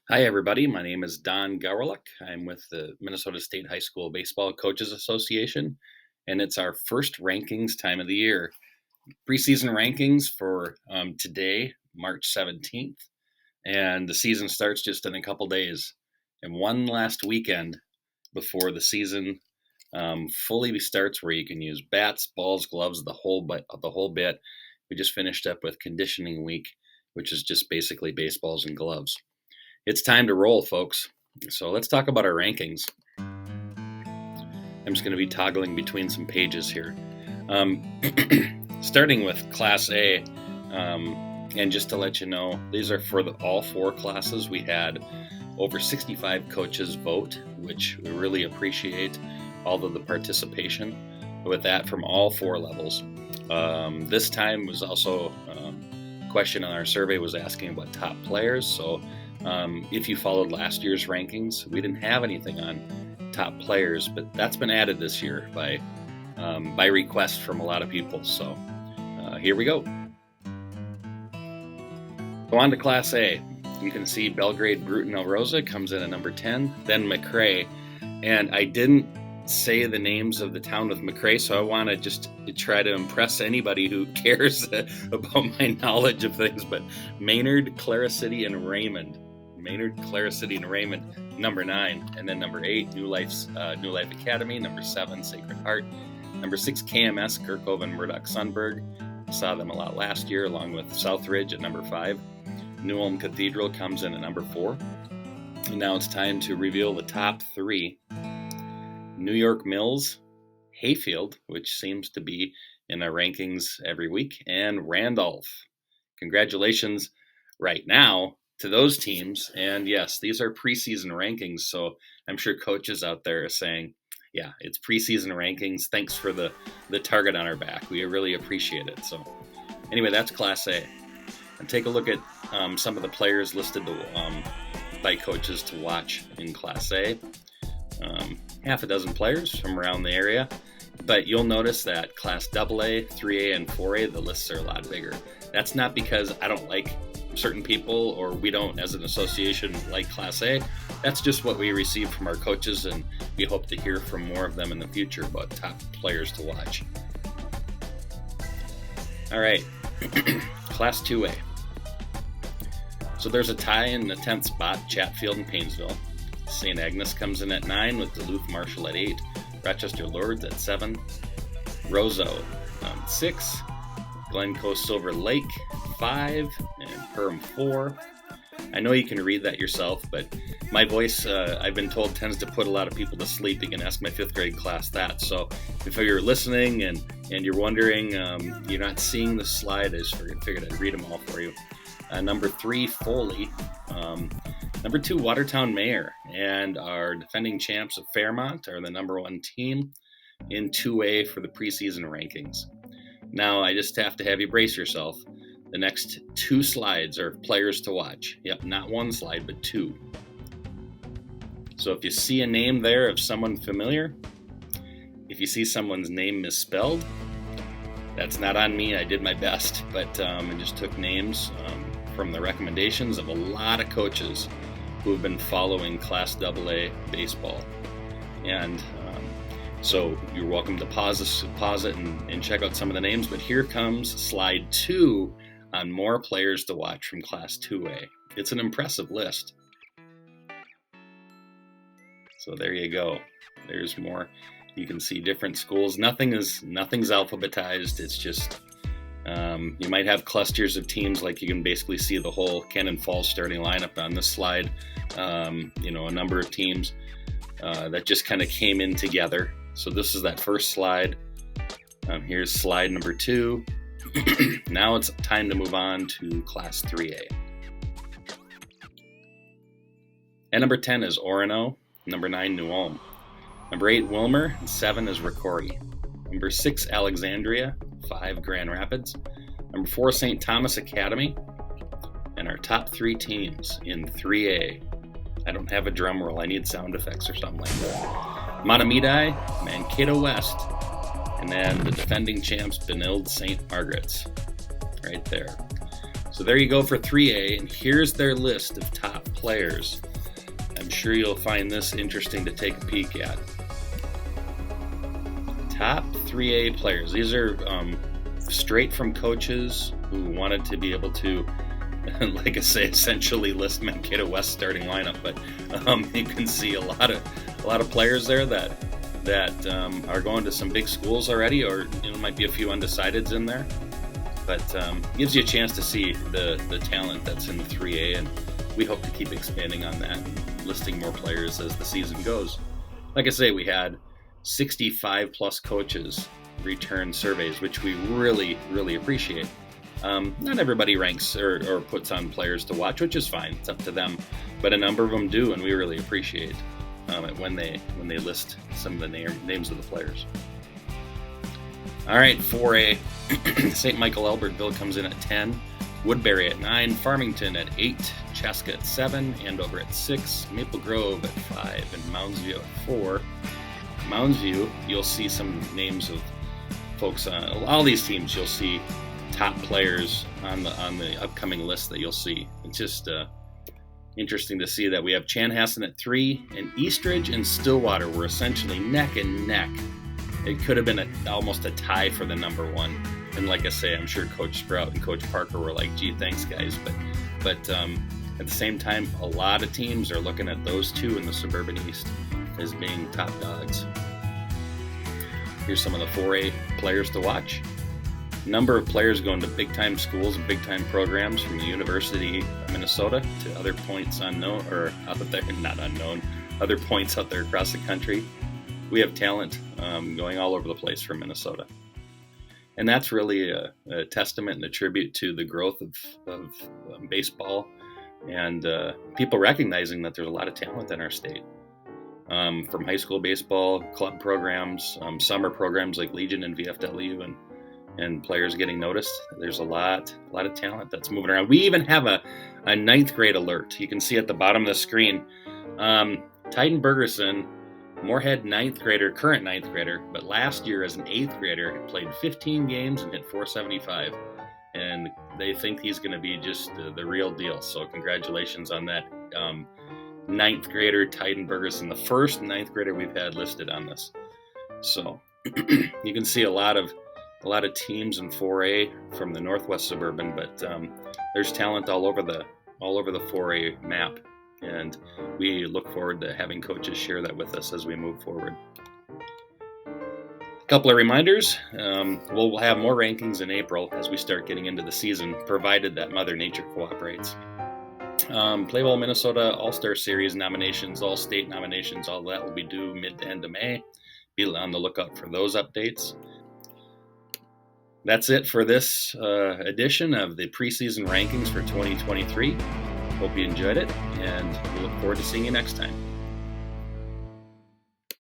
Hi, everybody. My name is Don Gawrlik. I'm with the Minnesota State High School Baseball Coaches Association, and it's our first rankings time of the year. Preseason rankings for today, March 17th, and the season starts just in a couple days. And one last weekend before the season fully starts, where you can use bats, balls, gloves, the whole bit. We just finished up with conditioning week, which is just basically baseballs and gloves. It's time to roll, folks. So let's talk about our rankings. I'm just going to be toggling between some pages here. Starting with Class A, and just to let you know, these are for all four classes. We had over 65 coaches vote, which we really appreciate all of the participation with that from all four levels. This time was also a question on our survey was asking about top players. So if you followed last year's rankings, we didn't have anything on top players, but that's been added this year by request from a lot of people. So here we go. Go on to Class A. You can see Belgrade Bruton El Rosa comes in at number 10, then McRae. And I didn't say the names of the town of McRae, so I want to just try to impress anybody who cares about my knowledge of things. But Maynard, Clara City, and Raymond. Maynard, Clara City, and Raymond, number 9. And then number 8, New Life Academy. Number 7, Sacred Heart. Number 6, KMS, Kirkhoven and Murdoch Sunberg. Saw them a lot last year, along with Southridge at number 5. New Ulm Cathedral comes in at number 4. And now it's time to reveal the top 3. New York Mills, Hayfield, which seems to be in our rankings every week, and Randolph. Congratulations right now to those teams. And yes, these are preseason rankings, so I'm sure coaches out there are saying, yeah, it's preseason rankings. Thanks for the target on our back. We really appreciate it. So anyway, that's Class A. And take a look at some of the players listed by coaches to watch in Class A. Half a dozen players from around the area, but you'll notice that Class AA, 3A, and 4A, the lists are a lot bigger. That's not because I don't like certain people or we don't, as an association, like Class A. That's just what we receive from our coaches, and we hope to hear from more of them in the future about top players to watch. All right, Class 2A. So there's a tie in the 10th spot, Chatfield and Paynesville. St. Agnes comes in at 9 with Duluth Marshall at 8, Rochester Lourdes at 7, Roseau 6, Glencoe Silver Lake 5, and Perham 4. I know you can read that yourself, but my voice, I've been told, tends to put a lot of people to sleep. You can ask my 5th grade class that. So if you're listening and you're wondering, you're not seeing the slide, I just figured I'd read them all for you. Number 3, Foley. Number 2, Watertown Mayor, and our defending champs of Fairmont are the number 1 team in 2A for the preseason rankings. Now, I just have to have you brace yourself. The next 2 slides are players to watch. Yep, not 1 slide, but 2. So if you see a name there of someone familiar, if you see someone's name misspelled, that's not on me. I did my best, but I just took names from the recommendations of a lot of coaches who have been following Class AA baseball. And so you're welcome to pause it and check out some of the names. But here comes slide 2 on more players to watch from Class 2A. It's an impressive list. So there you go. There's more. You can see different schools. Nothing's alphabetized. It's just you might have clusters of teams, like you can basically see the whole Cannon Falls starting lineup on this slide. A number of teams that just kind of came in together. So this is that first slide. Here's slide number 2. Now it's time to move on to Class 3A. And number 10 is Orono. Number 9, New Ulm. Number 8, Wilmer. And 7 is Ricori. Number 6, Alexandria. 5, Grand Rapids. Number 4, St. Thomas Academy. And our top 3 teams in 3A. I don't have a drum roll. I need sound effects or something like that. Mahtomedi, Mankato West. And then the defending champs, Benilde St. Margaret's. Right there. So there you go for 3A. And here's their list of top players. I'm sure you'll find this interesting to take a peek at. Top 3A players. These are straight from coaches who wanted to be able to, like I say, essentially list Mankato West starting lineup. But you can see a lot of players there that are going to some big schools already, or might be a few undecideds in there. But gives you a chance to see the talent that's in the 3A, and we hope to keep expanding on that, listing more players as the season goes. Like I say, we had 65 plus coaches return surveys, which we really, really appreciate. Not everybody ranks or puts on players to watch, which is fine. It's up to them. But a number of them do, and we really appreciate it when they list some of the names of the players. All right, 4A, St. Michael Albertville comes in at 10, Woodbury at 9, Farmington at 8, Chaska at 7, Andover at 6, Maple Grove at 5, and Moundsview at 4. Moundsview, you'll see some names of folks on all these teams. You'll see top players on the upcoming list that you'll see. It's just interesting to see that we have Chanhassen at 3, and Eastridge and Stillwater were essentially neck and neck. It could have been almost a tie for the number 1. And like I say, I'm sure Coach Sprout and Coach Parker were like, gee, thanks guys. But at the same time, a lot of teams are looking at those two in the Suburban East as being top dogs. Here's some of the 4A players to watch. Number of players going to big-time schools and big-time programs, from the University of Minnesota to other points unknown, or out there, not unknown, other points out there across the country. We have talent going all over the place from Minnesota. And that's really a testament and a tribute to the growth of baseball, and people recognizing that there's a lot of talent in our state. From high school baseball, club programs, summer programs like Legion and VFW, and players getting noticed. There's a lot of talent that's moving around. We even have a ninth grade alert. You can see at the bottom of the screen. Titan Bergerson, Moorhead current ninth grader, but last year as an 8th grader, had played 15 games and hit 475. And they think he's going to be just the real deal. So congratulations on that. 9th grader Titan Bergerson, the first 9th grader we've had listed on this. So you can see a lot of teams in 4A from the Northwest Suburban, but there's talent all over the 4A map, and we look forward to having coaches share that with us as we move forward. A couple of reminders: we'll have more rankings in April as we start getting into the season, provided that Mother Nature cooperates. Play Well Minnesota All-Star Series nominations, all state nominations, all that will be due mid to end of May. Be on the lookout for those updates. That's it for this edition of the preseason rankings for 2023. Hope you enjoyed it, and we look forward to seeing you next time.